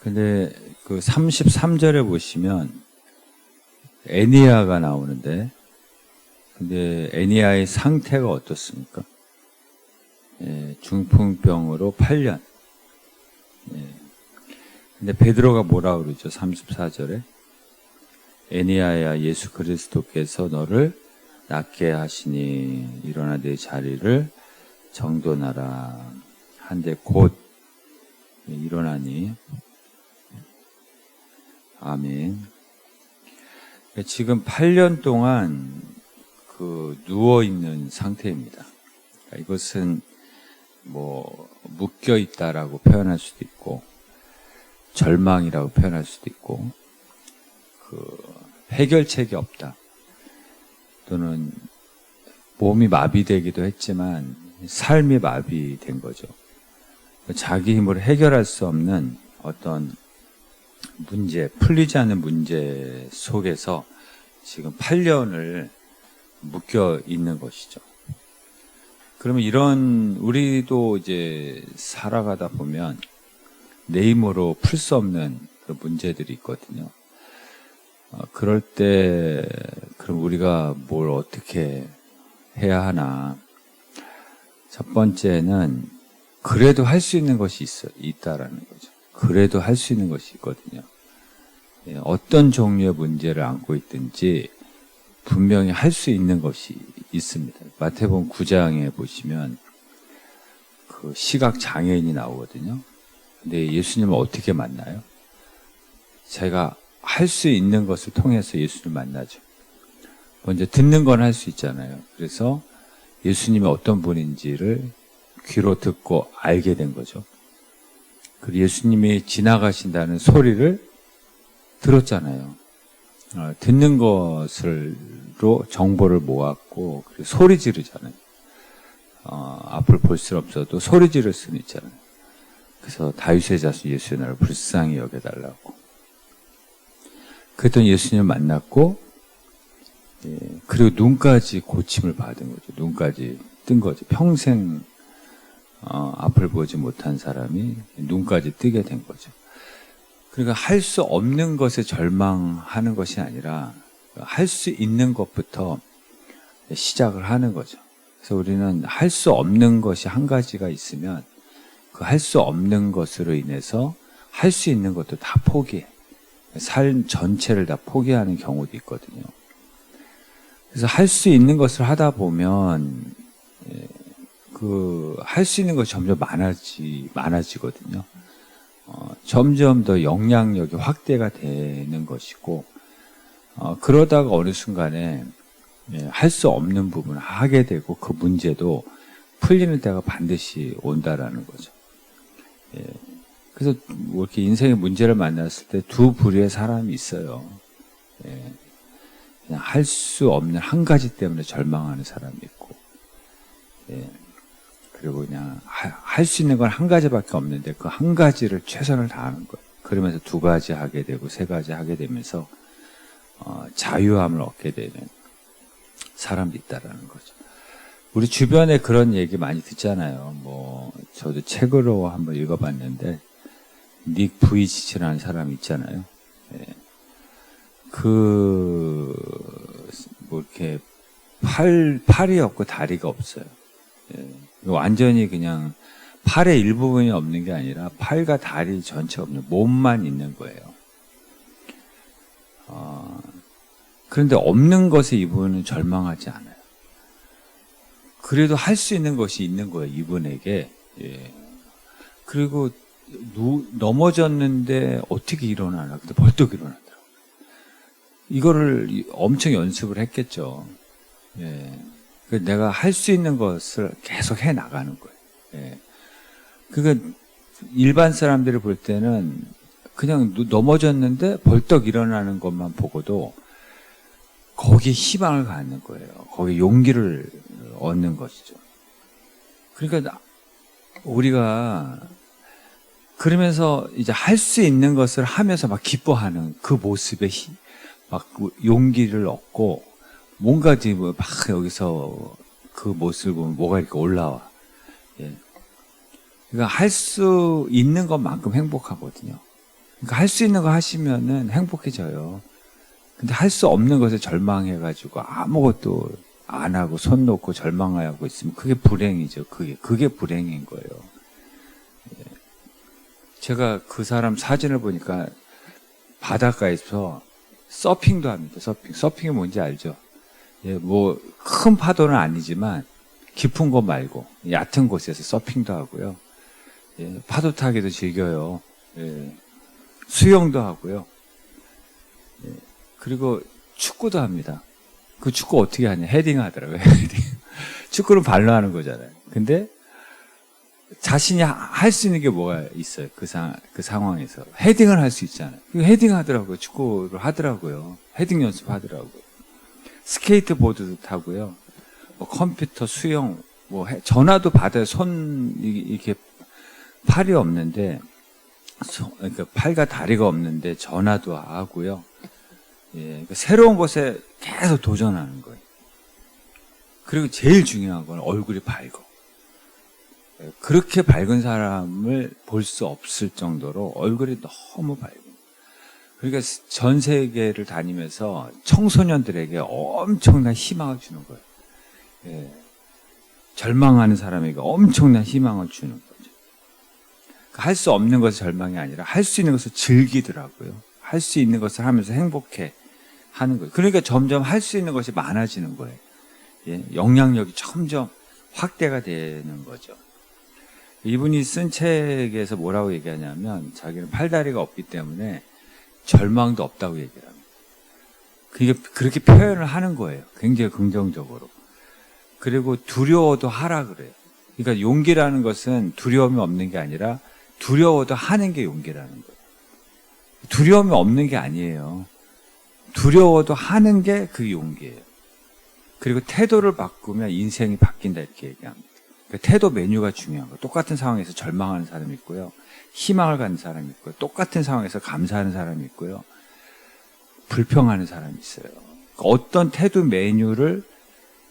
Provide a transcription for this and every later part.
근데 그 33절에 보시면 애니야가 나오는데, 근데 애니야의 상태가 어떻습니까? 예, 중풍병으로 8년. 예. 근데 베드로가 뭐라 그러죠? 34절에 애니야야, 예수 그리스도께서 너를 낫게 하시니 일어나 내 자리를 정돈하라 한데 곧 일어나니. 아멘. 지금 8년 동안 누워있는 상태입니다. 이것은 묶여 있다라고 표현할 수도 있고, 절망이라고 표현할 수도 있고, 해결책이 없다. 또는 몸이 마비되기도 했지만, 삶이 마비된 거죠. 자기 힘으로 해결할 수 없는 어떤 문제, 풀리지 않는 문제 속에서 지금 8년을 묶여 있는 것이죠. 그러면 우리도 이제 살아가다 보면 내 힘으로 풀 수 없는 그런 문제들이 있거든요. 그럴 때, 그럼 우리가 뭘 어떻게 해야 하나. 첫 번째는 그래도 할 수 있는 것이 있다라는 거죠. 그래도 할 수 있는 것이 있거든요. 어떤 종류의 문제를 안고 있든지 분명히 할 수 있는 것이 있습니다. 마태복음 9장에 보시면 시각 장애인이 나오거든요. 근데 예수님을 어떻게 만나요? 제가 할 수 있는 것을 통해서 예수님을 만나죠. 먼저 듣는 건 할 수 있잖아요. 그래서 예수님이 어떤 분인지를 귀로 듣고 알게 된 거죠. 그리고 예수님이 지나가신다는 소리를 들었잖아요. 듣는 것으로 정보를 모았고, 그리고 소리 지르잖아요. 앞을 볼 수 없어도 소리 지를 수는 있잖아요. 그래서 다윗의 자손 예수의 나를 불쌍히 여겨달라고. 그랬더니 예수님을 만났고, 그리고 눈까지 고침을 받은 거죠. 눈까지 뜬 거죠. 평생 앞을 보지 못한 사람이 눈까지 뜨게 된 거죠. 그러니까 할 수 없는 것에 절망하는 것이 아니라 할 수 있는 것부터 시작을 하는 거죠. 그래서 우리는 할 수 없는 것이 한 가지가 있으면 그 할 수 없는 것으로 인해서 할 수 있는 것도 다 포기해. 삶 전체를 다 포기하는 경우도 있거든요. 그래서 할 수 있는 것을 하다 보면 할 수 있는 것이 점점 많아지거든요. 점점 더 영향력이 확대가 되는 것이고, 그러다가 어느 순간에 할 수 없는 부분을 하게 되고 그 문제도 풀리는 때가 반드시 온다라는 거죠. 그래서 이렇게 인생의 문제를 만났을 때 두 부류의 사람이 있어요. 그냥 할 수 없는 한 가지 때문에 절망하는 사람이 있고, 그리고 그냥 할 수 있는 건 한 가지밖에 없는데 그 한 가지를 최선을 다하는 거예요. 그러면서 두 가지 하게 되고 세 가지 하게 되면서 자유함을 얻게 되는 사람도 있다라는 거죠. 우리 주변에 그런 얘기 많이 듣잖아요. 저도 책으로 한번 읽어봤는데 닉 부이치치라는 사람이 있잖아요. 이렇게 팔이 없고 다리가 없어요. 완전히 그냥 팔의 일부분이 없는 게 아니라 팔과 다리 전체가 없는 몸만 있는 거예요. 그런데 없는 것에 이분은 절망하지 않아요. 그래도 할 수 있는 것이 있는 거예요, 이분에게. 그리고 넘어졌는데 어떻게 일어나나? 근데 벌떡 일어나더라고요. 이거를 엄청 연습을 했겠죠. 내가 할 수 있는 것을 계속 해 나가는 거예요. 그러니까 일반 사람들이 볼 때는 그냥 넘어졌는데 벌떡 일어나는 것만 보고도 거기에 희망을 갖는 거예요. 거기에 용기를 얻는 것이죠. 그러니까 우리가 그러면서 이제 할 수 있는 것을 하면서 막 기뻐하는 그 모습에 막 용기를 얻고 뭔가 막 여기서 그 모습을 보면 뭐가 이렇게 올라와. 그러니까 할 수 있는 것만큼 행복하거든요. 그러니까 할 수 있는 거 하시면은 행복해져요. 근데 할 수 없는 것에 절망해가지고 아무것도 안 하고 손 놓고 절망하고 있으면 그게 불행이죠. 그게 불행인 거예요. 제가 그 사람 사진을 보니까 바닷가에서 서핑도 합니다. 서핑이 뭔지 알죠? 예, 뭐 큰 파도는 아니지만 깊은 곳 말고 얕은 곳에서 서핑도 하고요. 예, 파도 타기도 즐겨요. 예, 수영도 하고요. 예, 그리고 축구도 합니다. 그 축구 어떻게 하냐? 헤딩 하더라고요. 헤딩. 축구는 발로 하는 거잖아요. 근데 자신이 할 수 있는 게 뭐가 있어요? 그 상황에서. 헤딩을 할 수 있잖아요. 헤딩 하더라고요. 축구를 하더라고요. 헤딩 연습하더라고요. 스케이트보드도 타고요. 뭐 컴퓨터, 수영, 뭐 전화도 받아요. 이렇게 팔이 없는데, 그러니까 팔과 다리가 없는데 전화도 하고요. 예, 그러니까 새로운 것에 계속 도전하는 거예요. 그리고 제일 중요한 건 얼굴이 밝고. 그렇게 밝은 사람을 볼 수 없을 정도로 얼굴이 너무 밝고. 그러니까 전 세계를 다니면서 청소년들에게 엄청난 희망을 주는 거예요. 예. 절망하는 사람에게 엄청난 희망을 주는 거죠. 할 수 없는 것이 절망이 아니라 할 수 있는 것을 즐기더라고요. 할 수 있는 것을 하면서 행복해 하는 거예요. 그러니까 점점 할 수 있는 것이 많아지는 거예요. 예. 영향력이 점점 확대가 되는 거죠. 이분이 쓴 책에서 뭐라고 얘기하냐면 자기는 팔다리가 없기 때문에 절망도 없다고 얘기를 합니다. 그게 그렇게 표현을 하는 거예요. 굉장히 긍정적으로. 그리고 두려워도 하라 그래요. 그러니까 용기라는 것은 두려움이 없는 게 아니라 두려워도 하는 게 용기라는 거예요. 두려움이 없는 게 아니에요. 두려워도 하는 게 그게 용기예요. 그리고 태도를 바꾸면 인생이 바뀐다 이렇게 얘기합니다. 그러니까 태도 메뉴가 중요한 거예요. 똑같은 상황에서 절망하는 사람이 있고요. 희망을 갖는 사람이 있고요. 똑같은 상황에서 감사하는 사람이 있고요. 불평하는 사람이 있어요. 그러니까 어떤 태도 메뉴를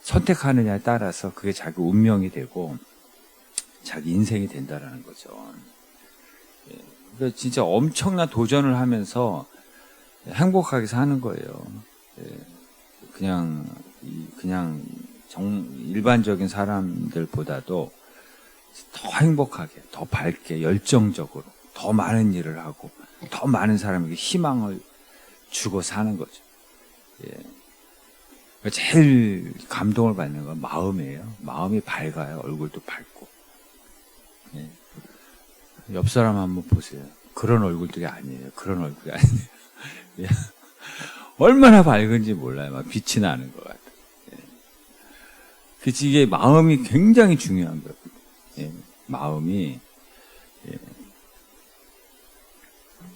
선택하느냐에 따라서 그게 자기 운명이 되고 자기 인생이 된다라는 거죠. 그러니까 진짜 엄청난 도전을 하면서 행복하게 사는 거예요. 그냥 일반적인 사람들보다도 더 행복하게, 더 밝게, 열정적으로, 더 많은 일을 하고, 더 많은 사람에게 희망을 주고 사는 거죠. 예. 제일 감동을 받는 건 마음이에요. 마음이 밝아요. 얼굴도 밝고. 예. 옆 사람 한번 보세요. 그런 얼굴들이 아니에요. 그런 얼굴이 아니에요. 예. 얼마나 밝은지 몰라요. 막 빛이 나는 것 같아요. 그치, 이게 마음이 굉장히 중요한 거예요. 예, 마음이. 예.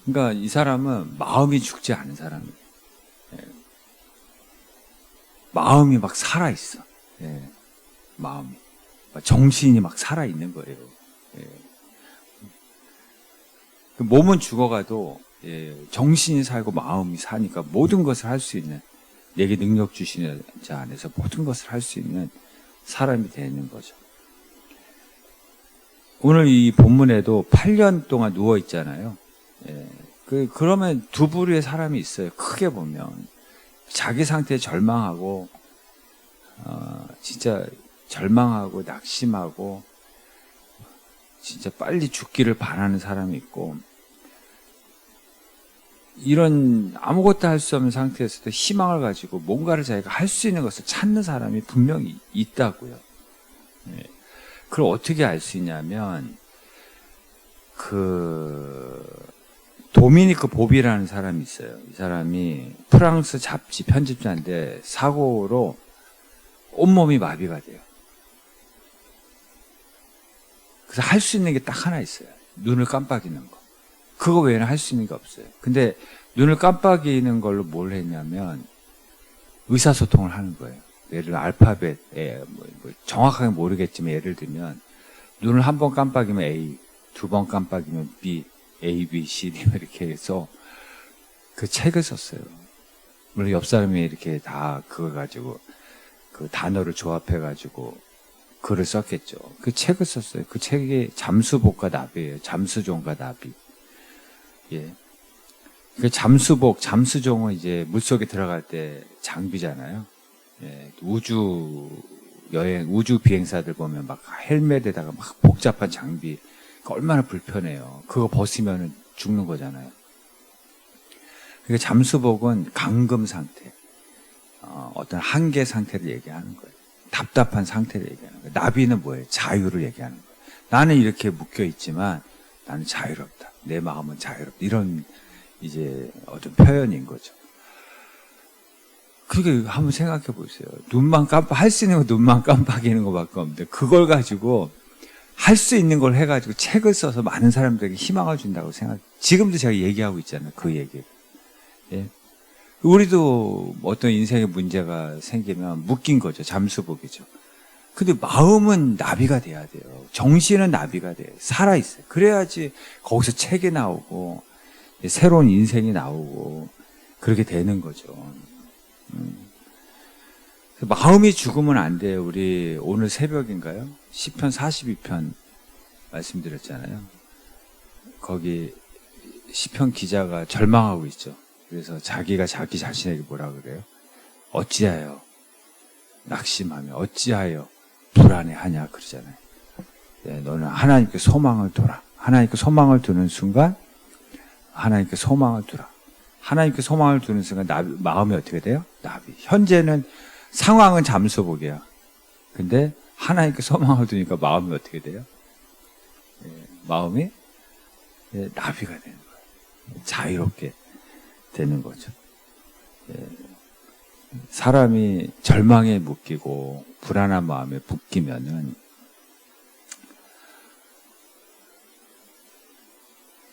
그러니까 이 사람은 마음이 죽지 않은 사람이에요. 예. 마음이 막 살아있어. 예. 마음이. 정신이 막 살아있는 거예요. 예. 몸은 죽어가도 예, 정신이 살고 마음이 사니까 모든 것을 할 수 있는, 내게 능력 주시는 자 안에서 모든 것을 할 수 있는 사람이 되는 거죠. 오늘 이 본문에도 8년 동안 누워 있잖아요. 예. 그러면 두 부류의 사람이 있어요. 크게 보면 자기 상태에 절망하고, 진짜 절망하고 낙심하고, 진짜 빨리 죽기를 바라는 사람이 있고, 이런 아무것도 할 수 없는 상태에서도 희망을 가지고 뭔가를 자기가 할 수 있는 것을 찾는 사람이 분명히 있다고요. 예. 그걸 어떻게 알 수 있냐면, 도미니크 보비라는 사람이 있어요. 이 사람이 프랑스 잡지 편집자인데 사고로 온몸이 마비가 돼요. 그래서 할 수 있는 게 딱 하나 있어요. 눈을 깜빡이는 거. 그거 외에는 할 수 있는 게 없어요. 근데 눈을 깜빡이는 걸로 뭘 했냐면 의사소통을 하는 거예요. 예를 들어 알파벳에 뭐 정확하게 모르겠지만 예를 들면 눈을 한 번 깜빡이면 A, 두 번 깜빡이면 B, A, B, C, D 이렇게 해서 그 책을 썼어요. 물론 옆 사람이 이렇게 다 그거 가지고 그 단어를 조합해 가지고 글을 썼겠죠. 그 책을 썼어요. 그 책이 잠수복과 나비예요. 잠수종과 나비. 예. 그 잠수복, 잠수종은 이제 물속에 들어갈 때 장비잖아요. 예, 우주 여행, 우주 비행사들 보면 막 헬멧에다가 막 복잡한 장비, 얼마나 불편해요. 그거 벗으면 죽는 거잖아요. 그러니까 잠수복은 감금 상태, 어떤 한계 상태를 얘기하는 거예요. 답답한 상태를 얘기하는 거예요. 나비는 뭐예요? 자유를 얘기하는 거예요. 나는 이렇게 묶여 있지만 나는 자유롭다. 내 마음은 자유롭다. 이런 이제 어떤 표현인 거죠. 그게 한번 생각해 보세요. 할 수 있는 거 눈만 깜빡이는 것밖에 없는데 그걸 가지고 할 수 있는 걸 해가지고 책을 써서 많은 사람들에게 희망을 준다고 지금도 제가 얘기하고 있잖아요. 그 얘기를. 예. 우리도 어떤 인생의 문제가 생기면 묶인 거죠. 잠수복이죠. 근데 마음은 나비가 돼야 돼요. 정신은 나비가 돼요. 살아있어요. 그래야지 거기서 책이 나오고 새로운 인생이 나오고 그렇게 되는 거죠. 마음이 죽으면 안 돼요. 우리 오늘 새벽인가요? 시편 42편 말씀드렸잖아요. 거기 시편 기자가 절망하고 있죠. 그래서 자기가 자기 자신에게 뭐라 그래요? 어찌하여 낙심하며 어찌하여 불안해하냐 그러잖아요. 네, 너는 하나님께 소망을 둬라. 하나님께 소망을 두는 순간 하나님께 소망을 두라. 하나님께 소망을 두는 순간 마음이 어떻게 돼요? 나비. 현재는 상황은 잠수복이야. 근데 하나님께 소망을 두니까 마음이 어떻게 돼요? 예, 마음이 나비가 되는 거예요. 자유롭게 되는 거죠. 예, 사람이 절망에 묶이고 불안한 마음에 묶이면은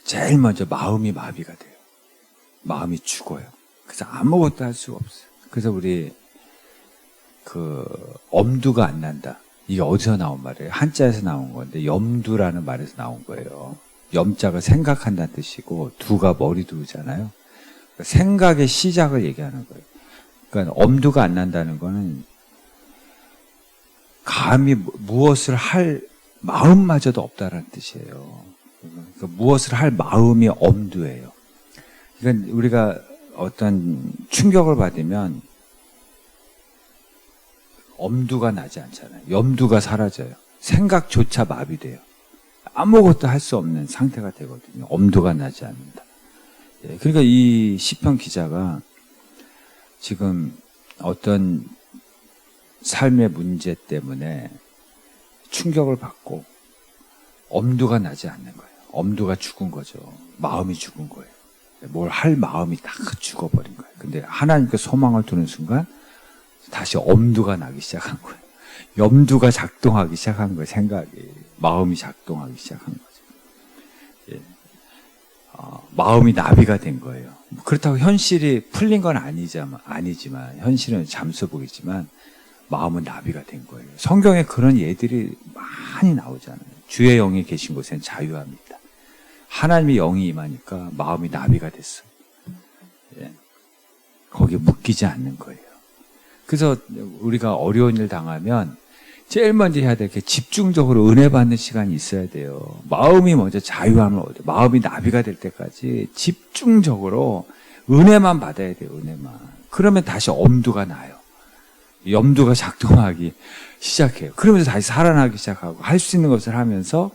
제일 먼저 마음이 마비가 돼요. 마음이 죽어요. 그래서 아무것도 할 수가 없어요. 그래서 우리 엄두가 안 난다. 이게 어디서 나온 말이에요? 한자에서 나온 건데 염두라는 말에서 나온 거예요. 염자가 생각한다는 뜻이고 두가 머리 두잖아요. 그러니까 생각의 시작을 얘기하는 거예요. 그러니까 엄두가 안 난다는 거는 감히 무엇을 할 마음마저도 없다라는 뜻이에요. 그러니까 무엇을 할 마음이 엄두예요. 그러니까 우리가 어떤 충격을 받으면 엄두가 나지 않잖아요. 염두가 사라져요. 생각조차 마비돼요. 아무것도 할 수 없는 상태가 되거든요. 엄두가 나지 않는다. 예, 그러니까 이 시편 기자가 지금 어떤 삶의 문제 때문에 충격을 받고 엄두가 나지 않는 거예요. 엄두가 죽은 거죠. 마음이 죽은 거예요. 뭘 할 마음이 다 죽어버린 거예요. 근데 하나님께 소망을 두는 순간 다시 엄두가 나기 시작한 거예요. 염두가 작동하기 시작한 거예요. 생각이. 마음이 작동하기 시작한 거죠. 예. 마음이 나비가 된 거예요. 그렇다고 현실이 풀린 건 아니지만 현실은 잠수복이지만 마음은 나비가 된 거예요. 성경에 그런 예들이 많이 나오잖아요. 주의 영이 계신 곳엔 자유합니다. 하나님의 영이 임하니까 마음이 나비가 됐어요. 예. 거기에 묶이지 않는 거예요. 그래서 우리가 어려운 일 당하면 제일 먼저 해야 될 게 집중적으로 은혜 받는 시간이 있어야 돼요. 마음이 먼저 자유함을 얻어요. 마음이 나비가 될 때까지 집중적으로 은혜만 받아야 돼요. 은혜만. 그러면 다시 엄두가 나요. 염두가 작동하기 시작해요. 그러면서 다시 살아나기 시작하고 할 수 있는 것을 하면서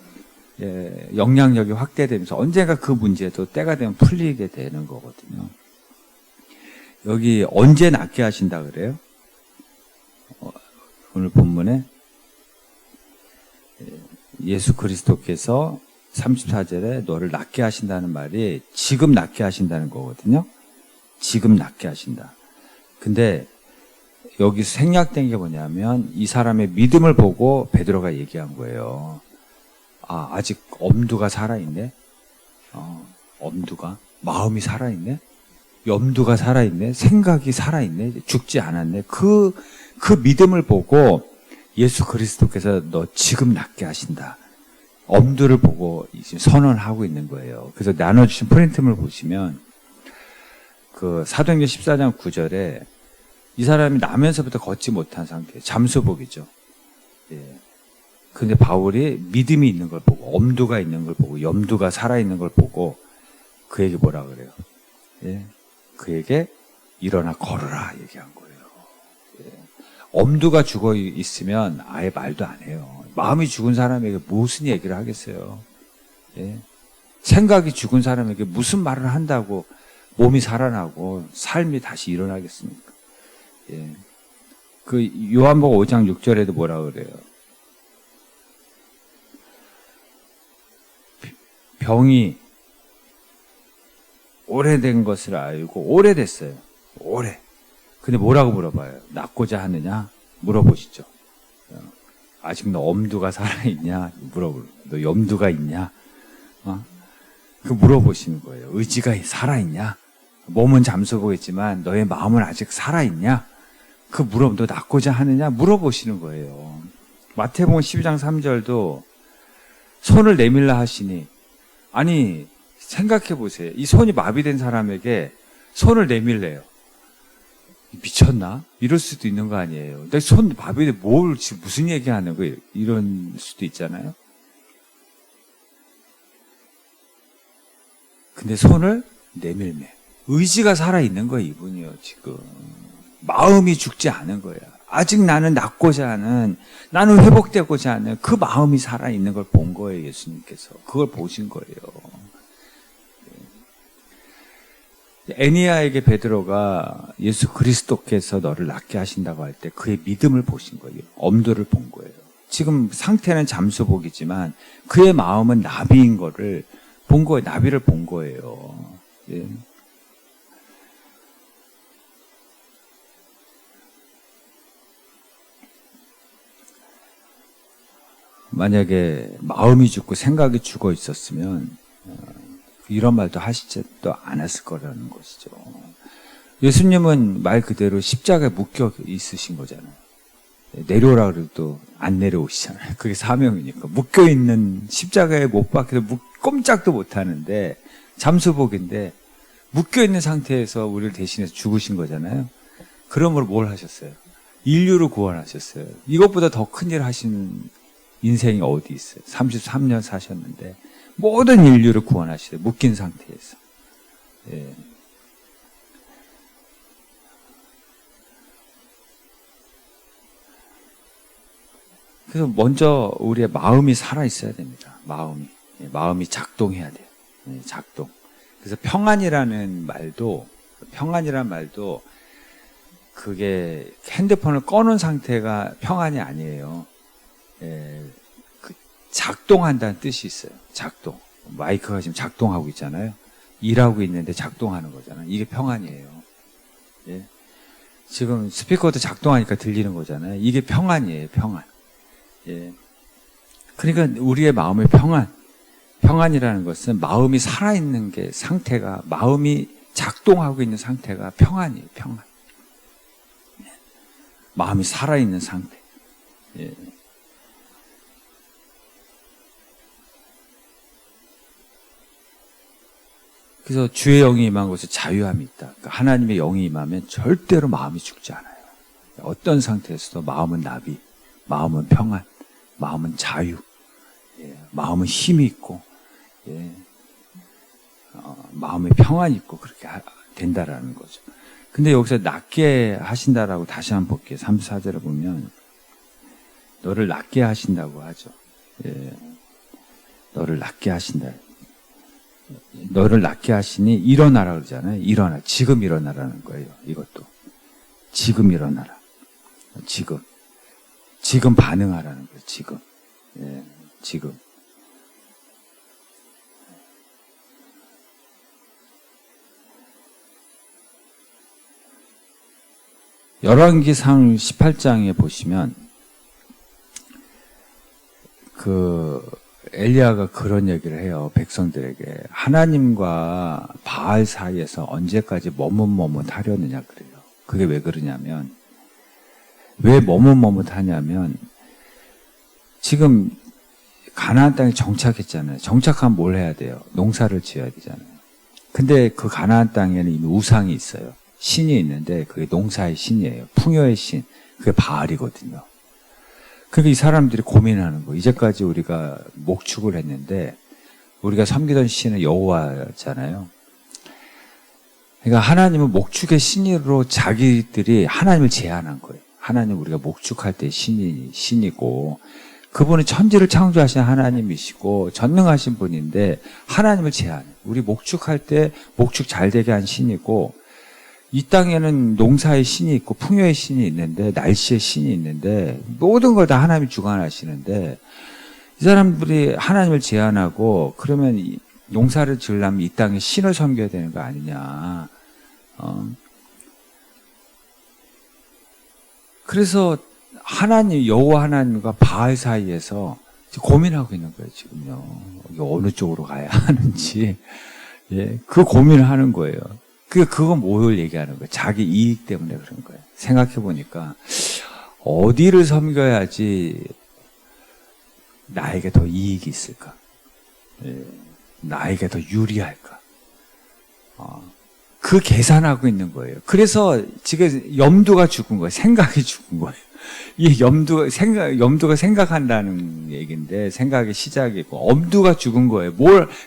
영향력이 확대되면서 언젠가 그 문제도 때가 되면 풀리게 되는 거거든요. 여기 언제 낫게 하신다 그래요? 오늘 본문에 예수 그리스도께서 34절에 너를 낫게 하신다는 말이 지금 낫게 하신다는 거거든요. 지금 낫게 하신다. 근데 여기서 생략된 게 뭐냐면 이 사람의 믿음을 보고 베드로가 얘기한 거예요. 아직 엄두가 살아있네. 엄두가 마음이 살아있네. 염두가 살아있네. 생각이 살아있네. 죽지 않았네. 그 믿음을 보고 예수 그리스도께서 너 지금 낫게 하신다. 엄두를 보고 지금 선언하고 있는 거예요. 그래서 나눠주신 프린트물 보시면 그 사도행전 14장 9절에 이 사람이 나면서부터 걷지 못한 상태, 잠수복이죠. 예. 근데 바울이 믿음이 있는 걸 보고, 엄두가 있는 걸 보고, 염두가 살아있는 걸 보고 그에게 뭐라 그래요? 예. 그에게 일어나 걸어라 얘기한 거예요. 예. 엄두가 죽어 있으면 아예 말도 안 해요. 마음이 죽은 사람에게 무슨 얘기를 하겠어요. 예. 생각이 죽은 사람에게 무슨 말을 한다고 몸이 살아나고 삶이 다시 일어나겠습니까? 예. 그 요한복음 5장 6절에도 뭐라 그래요? 병이 오래된 것을 알고 오래됐어요. 오래. 근데 뭐라고 물어봐요? 낫고자 하느냐? 물어보시죠. 아직 너 엄두가 살아있냐? 너 염두가 있냐? 그 물어보시는 거예요. 의지가 살아있냐? 몸은 잠수보겠지만 너의 마음은 아직 살아있냐? 너 낫고자 하느냐? 물어보시는 거예요. 마태복음 12장 3절도 손을 내밀라 하시니, 아니 생각해 보세요. 이 손이 마비된 사람에게 손을 내밀래요. 미쳤나? 이럴 수도 있는 거 아니에요. 내 손 마비돼 지금 무슨 얘기하는 거예요? 이런 수도 있잖아요. 근데 손을 내밀매. 의지가 살아있는 거예요, 이분이요, 지금. 마음이 죽지 않은 거예요. 아직 나는 낫고자 하는, 나는 회복되고자 하는 그 마음이 살아있는 걸 본 거예요, 예수님께서. 그걸 보신 거예요. 애니야에게 베드로가 예수 그리스도께서 너를 낫게 하신다고 할 때 그의 믿음을 보신 거예요. 엄두를 본 거예요. 지금 상태는 잠수복이지만 그의 마음은 나비인 거를 본 거예요. 나비를 본 거예요. 예. 만약에 마음이 죽고 생각이 죽어 있었으면 이런 말도 하시지도 않았을 거라는 것이죠. 예수님은 말 그대로 십자가에 묶여 있으신 거잖아요. 내려오라 그래도 또 안 내려오시잖아요. 그게 사명이니까. 묶여 있는 십자가에 못 박혀서 꼼짝도 못 하는데 잠수복인데 묶여 있는 상태에서 우리를 대신해서 죽으신 거잖아요. 그러므로 뭘 하셨어요? 인류를 구원하셨어요. 이것보다 더 큰 일 하신 인생이 어디 있어요? 33년 사셨는데 모든 인류를 구원하시래요. 묶인 상태에서. 예. 그래서 먼저 우리의 마음이 살아있어야 됩니다. 마음이 작동해야 돼요. 작동. 그래서 평안이라는 말도 그게 핸드폰을 꺼놓은 상태가 평안이 아니에요. 작동한다는 뜻이 있어요. 작동. 마이크가 지금 작동하고 있잖아요. 일하고 있는데 작동하는 거잖아요. 이게 평안이에요. 예. 지금 스피커도 작동하니까 들리는 거잖아요. 이게 평안이에요. 평안. 예. 그러니까 우리의 마음의 평안이라는 것은 마음이 살아있는 게 상태가, 마음이 작동하고 있는 상태가 평안이에요. 평안. 예. 마음이 살아있는 상태. 예. 그래서 주의 영이 임한 곳에 자유함이 있다. 그러니까 하나님의 영이 임하면 절대로 마음이 죽지 않아요. 어떤 상태에서도 마음은 나비, 마음은 평안, 마음은 자유, 예, 마음은 힘이 있고, 예, 마음에 평안이 있고 그렇게 된다라는 거죠. 근데 여기서 낫게 하신다라고 다시 한번 볼게요. 34절을 보면 너를 낫게 하신다고 하죠. 예, 너를 낫게 하신다. 너를 낫게 하시니 일어나라 그러잖아요. 일어나. 지금 일어나라는 거예요. 이것도. 지금 일어나라. 지금 반응하라는 거예요. 지금. 예, 지금. 열왕기상 18장에 보시면 엘리야가 그런 얘기를 해요. 백성들에게. 하나님과 바알 사이에서 언제까지 머뭇머뭇하려느냐 그래요. 그게 왜 그러냐면, 왜 머뭇머뭇하냐면 지금 가나안 땅에 정착했잖아요. 정착하면 뭘 해야 돼요? 농사를 지어야 되잖아요. 근데 그 가나안 땅에는 이미 우상이 있어요. 신이 있는데 그게 농사의 신이에요. 풍요의 신. 그게 바알이거든요. 그러니까 이 사람들이 고민하는 거예요. 이제까지 우리가 목축을 했는데 우리가 섬기던 신은 여호와잖아요. 그러니까 하나님은 목축의 신으로 자기들이 하나님을 제한한 거예요. 하나님 우리가 목축할 때 신이고 그분은 천지를 창조하신 하나님이시고 전능하신 분인데 하나님을 제한해요. 우리 목축할 때 목축 잘 되게 한 신이고 이 땅에는 농사의 신이 있고 풍요의 신이 있는데 날씨의 신이 있는데 모든 걸 다 하나님이 주관하시는데 이 사람들이 하나님을 제한하고 그러면 농사를 지으려면 이 땅에 신을 섬겨야 되는 거 아니냐. 그래서 하나님, 여호와 하나님과 바알 사이에서 고민하고 있는 거예요, 지금요. 어느 쪽으로 가야 하는지. 예, 그 고민을 하는 거예요. 그건 뭘 얘기하는 거예요? 자기 이익 때문에 그런 거예요. 생각해 보니까, 어디를 섬겨야지 나에게 더 이익이 있을까? 예, 나에게 더 유리할까? 그 계산하고 있는 거예요. 그래서 지금 염두가 죽은 거예요. 생각이 죽은 거예요. 이 염두가 생각한다는 얘기인데, 생각의 시작이고, 엄두가 죽은 거예요.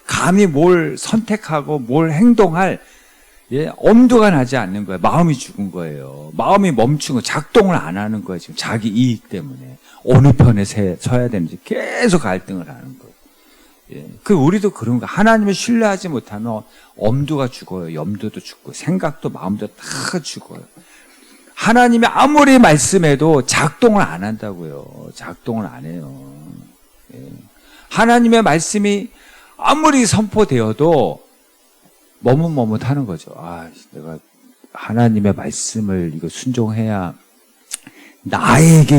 감히 뭘 선택하고 뭘 행동할, 예, 엄두가 나지 않는 거예요. 마음이 죽은 거예요. 마음이 멈춘 거, 작동을 안 하는 거예요. 지금 자기 이익 때문에. 어느 편에 서야 되는지 계속 갈등을 하는 거예요. 예. 우리도 그런 거. 하나님을 신뢰하지 못하면 엄두가 죽어요. 염두도 죽고, 생각도 마음도 다 죽어요. 하나님이 아무리 말씀해도 작동을 안 한다고요. 작동을 안 해요. 예. 하나님의 말씀이 아무리 선포되어도 머뭇머뭇하는 거죠. 내가 하나님의 말씀을 이거 순종해야 나에게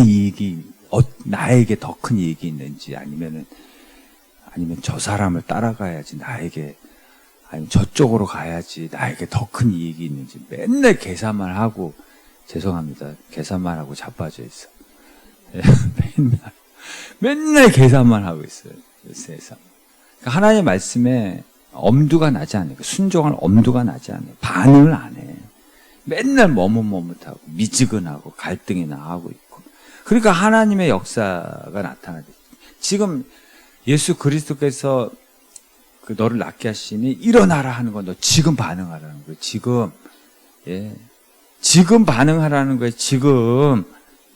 더 큰 이익이 있는지 아니면 저 사람을 따라가야지 아니면 저쪽으로 가야지 나에게 더 큰 이익이 있는지 맨날 계산만 하고, 죄송합니다. 계산만 하고 자빠져 있어. 맨날 계산만 하고 있어요. 세상. 그러니까 하나님의 말씀에 엄두가 나지 않아요. 순종할 엄두가 나지 않아요. 반응을 안 해. 맨날 머뭇머뭇하고 미지근하고 갈등이 나하고 있고. 그러니까 하나님의 역사가 나타나죠. 지금 예수 그리스도께서 너를 낫게 하시니 일어나라 하는 건 너 지금 반응하라는 거예요. 지금. 예. 지금 반응하라는 거예요. 지금.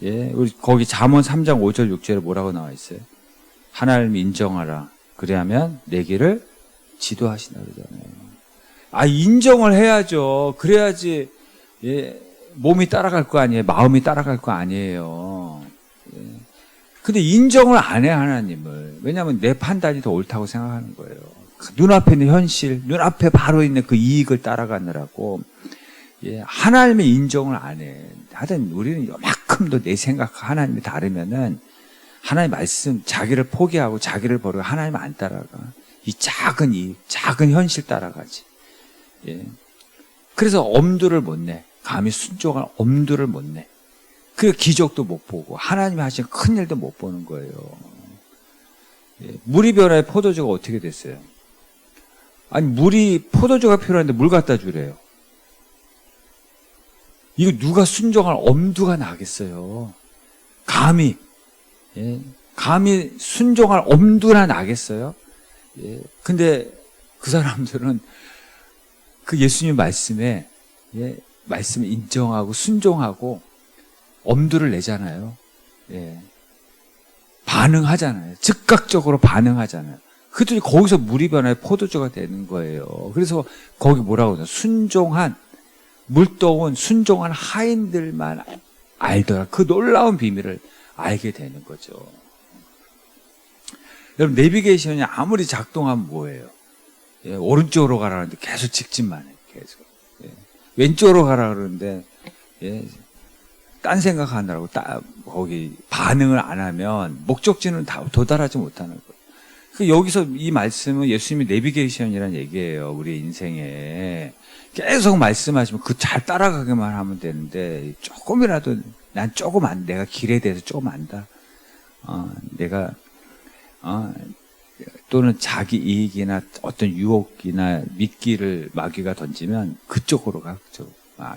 예. 우리 거기 잠언 3장 5절 6절에 뭐라고 나와 있어요? 하나님 인정하라. 그래야면 내 길을 지도하시나 그러잖아요. 인정을 해야죠. 그래야지, 예, 몸이 따라갈 거 아니에요. 마음이 따라갈 거 아니에요. 예. 근데 인정을 안 해, 하나님을. 왜냐하면 내 판단이 더 옳다고 생각하는 거예요. 눈앞에 있는 현실, 눈앞에 바로 있는 그 이익을 따라가느라고, 예, 하나님의 인정을 안 해. 하여튼 우리는 요만큼도 내 생각과 하나님이 다르면은 하나님 말씀, 자기를 포기하고 자기를 버리고 하나님 안 따라가. 이 작은 현실 따라가지. 예. 그래서 엄두를 못 내. 감히 순종할 엄두를 못 내. 그 기적도 못 보고 하나님이 하신 큰 일도 못 보는 거예요. 예. 물이 변화에 포도주가 어떻게 됐어요? 포도주가 필요한데 물 갖다 주래요. 이거 누가 순종할 엄두가 나겠어요? 감히 순종할 엄두나 나겠어요? 예. 근데 그 사람들은 그 예수님 말씀에, 예, 말씀을 인정하고 순종하고 엄두를 내잖아요. 예. 반응하잖아요. 즉각적으로 반응하잖아요. 그랬더니 거기서 물이 변화해 포도주가 되는 거예요. 그래서 거기 뭐라고 하나? 물도운 순종한 하인들만 알더라. 그 놀라운 비밀을 알게 되는 거죠. 여러분, 내비게이션이 아무리 작동하면 뭐예요? 예, 오른쪽으로 가라는데 계속 직진만 해. 계속. 예. 왼쪽으로 가라 그러는데, 예, 딴 생각하느라고 거기 반응을 안 하면 목적지는 도달하지 못하는 거예요. 여기서 이 말씀은 예수님이 내비게이션이라는 얘기예요. 우리의 인생에. 계속 말씀하시면 잘 따라가기만 하면 되는데, 조금이라도 내가 길에 대해서 조금 안다. 또는 자기 이익이나 어떤 유혹이나 미끼를 마귀가 던지면 그쪽으로 가.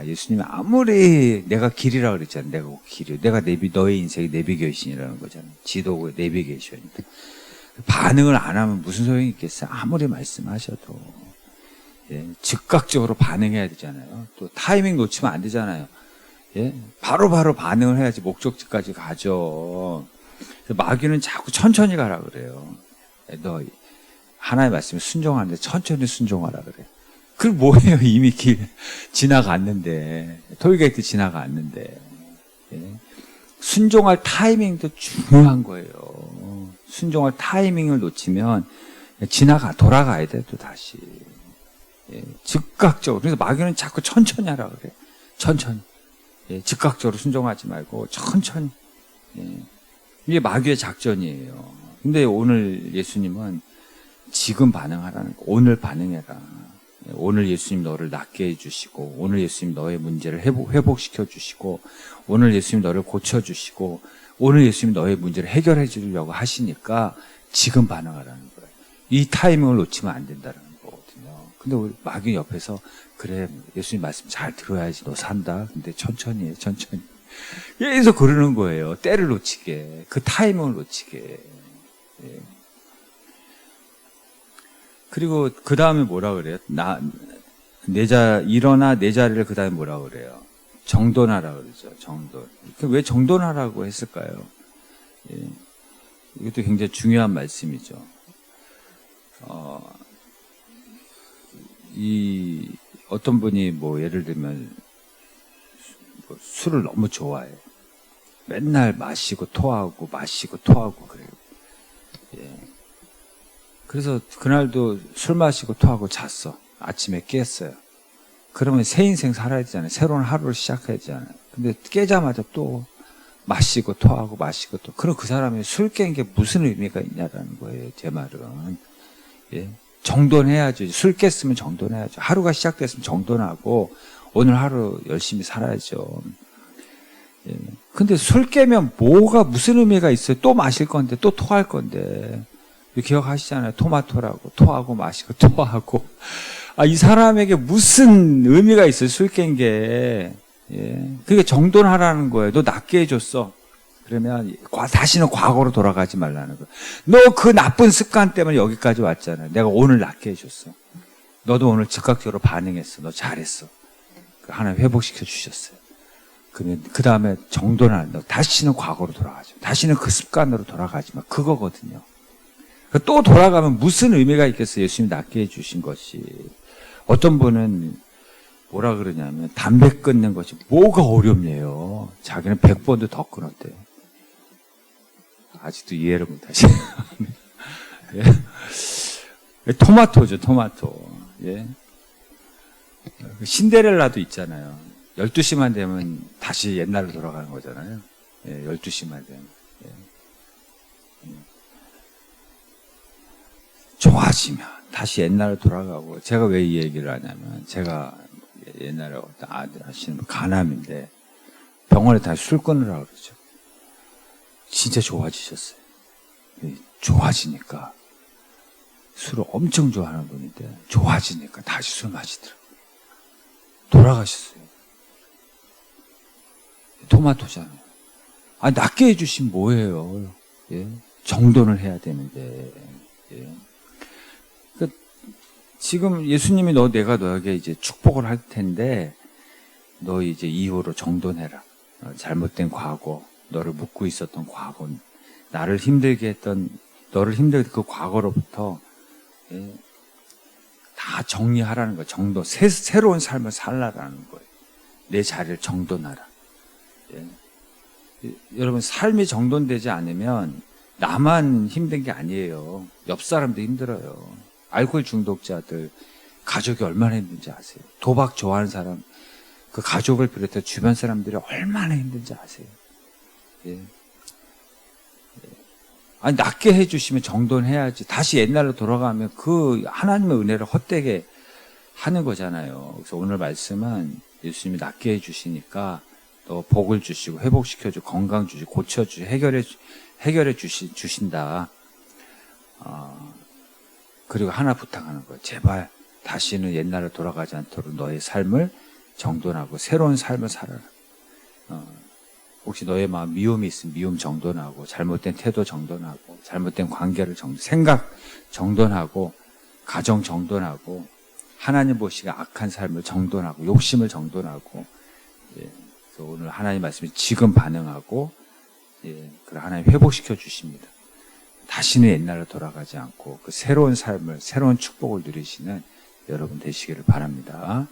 예수님이 아무리 내가 길이라 그랬잖아요. 내가 너의 인생의 내비게이션이라는 거잖아요. 지도고 내비게이션이다. 반응을 안 하면 무슨 소용이 있겠어요? 아무리 말씀하셔도. 예, 즉각적으로 반응해야 되잖아요. 또 타이밍 놓치면 안 되잖아요. 예, 바로바로 반응을 해야지 목적지까지 가죠. 마귀는 자꾸 천천히 가라 그래요. 너 하나의 말씀에 순종하는데 천천히 순종하라 그래요. 그럼 뭐예요? 이미 길 지나갔는데, 톨게이트 지나갔는데. 예. 순종할 타이밍도 중요한 거예요. 순종할 타이밍을 놓치면 돌아가야 돼, 또 다시. 예. 즉각적으로. 그래서 마귀는 자꾸 천천히 하라 그래요. 천천히. 예. 즉각적으로 순종하지 말고 천천히. 예. 이게 마귀의 작전이에요. 근데 오늘 예수님은 지금 반응하라는 거. 오늘 반응해라. 오늘 예수님 너를 낫게 해주시고, 오늘 예수님 너의 문제를 회복시켜 주시고, 오늘 예수님 너를 고쳐주시고, 오늘 예수님 너의 문제를 해결해 주려고 하시니까 지금 반응하라는 거예요. 이 타이밍을 놓치면 안 된다는 거거든요. 근데 우리 마귀 옆에서 그래, 예수님 말씀 잘 들어야지 너 산다. 근데 천천히 해, 천천히. 계속 그러는 거예요. 때를 놓치게, 그 타이밍을 놓치게. 예. 그리고 그 다음에 뭐라 그래요? 일어나 내 자리를 그 다음에 뭐라 그래요? 정돈하라 그러죠. 정돈. 왜 정돈하라고 했을까요? 예. 이것도 굉장히 중요한 말씀이죠. 어떤 분이 뭐 예를 들면 술을 너무 좋아해. 맨날 마시고 토하고 그래요. 예. 그래서 그날도 술 마시고 토하고 잤어. 아침에 깼어요. 그러면 새 인생 살아야 되잖아요. 새로운 하루를 시작해야 되잖아요. 근데 깨자마자 또 마시고 토하고 마시고 또. 그럼 그 사람이 술 깬 게 무슨 의미가 있냐라는 거예요. 제 말은. 예. 정돈해야죠. 술 깼으면 정돈해야죠. 하루가 시작됐으면 정돈하고 오늘 하루 열심히 살아야죠. 예. 근데 술 깨면 뭐가 무슨 의미가 있어요? 또 마실 건데 또 토할 건데. 기억하시잖아요. 토마토라고. 토하고 마시고 토하고. 이 사람에게 무슨 의미가 있어요? 술 깬 게. 예. 그게 정돈하라는 거예요. 너 낫게 해줬어. 그러면 다시는 과거로 돌아가지 말라는 거예요. 너 그 나쁜 습관 때문에 여기까지 왔잖아요. 내가 오늘 낫게 해줬어. 너도 오늘 즉각적으로 반응했어. 너 잘했어. 하나님 회복시켜 주셨어요. 그러면 그 다음에 정돈하는 너 다시는 과거로 돌아가지 마. 다시는 그 습관으로 돌아가지 마. 그거거든요. 또 돌아가면 무슨 의미가 있겠어요? 예수님이 낫게 해주신 것이. 어떤 분은 뭐라 그러냐면 담배 끊는 것이 뭐가 어렵네요. 자기는 100번도 더 끊었대요. 아직도 이해를 못하시네요. 예. 토마토죠, 토마토. 예. 신데렐라도 있잖아요. 12시만 되면 다시 옛날로 돌아가는 거잖아요. 예, 12시만 되면. 예. 좋아지면 다시 옛날로 돌아가고. 제가 왜 이 얘기를 하냐면 제가 옛날에 어떤 아들 하시는 분 간암인데 병원에 다시 술 끊으라고 그러죠. 진짜 좋아지셨어요. 좋아지니까 술을 엄청 좋아하는 분인데 좋아지니까 다시 술 마시더라고요. 돌아가셨어요. 토마토잖아요. 낫게 해주신 뭐예요? 예? 정돈을 해야 되는데. 예. 지금 예수님이 내가 너에게 이제 축복을 할 텐데, 너 이제 이후로 정돈해라. 잘못된 과거, 너를 묶고 있었던 과거, 너를 힘들게 했던 그 과거로부터, 예, 다 정리하라는 거예요. 새로운 삶을 살라라는 거예요. 내 자리를 정돈하라. 예. 여러분, 삶이 정돈되지 않으면 나만 힘든 게 아니에요. 옆 사람도 힘들어요. 알코올 중독자들 가족이 얼마나 힘든지 아세요? 도박 좋아하는 사람, 그 가족을 비롯해 주변 사람들이 얼마나 힘든지 아세요? 예. 낫게 해주시면 정돈해야지. 다시 옛날로 돌아가면 그 하나님의 은혜를 헛되게 하는 거잖아요. 그래서 오늘 말씀은 예수님이 낫게 해주시니까 또 복을 주시고 회복시켜주고 건강 주시고 고쳐주시고 해결해 주신다. 그리고 하나 부탁하는 거예요. 제발 다시는 옛날로 돌아가지 않도록 너의 삶을 정돈하고 새로운 삶을 살아라. 혹시 너의 마음 미움이 있으면 미움 정돈하고 잘못된 태도 정돈하고 잘못된 관계를 생각 정돈하고 가정 정돈하고 하나님 보시기에 악한 삶을 정돈하고 욕심을 정돈하고 예, 그래서 오늘 하나님 말씀이 지금 반응하고 예, 그걸 하나님 회복시켜 주십니다. 다시는 옛날로 돌아가지 않고 그 새로운 삶을 새로운 축복을 누리시는 여러분 되시기를 바랍니다.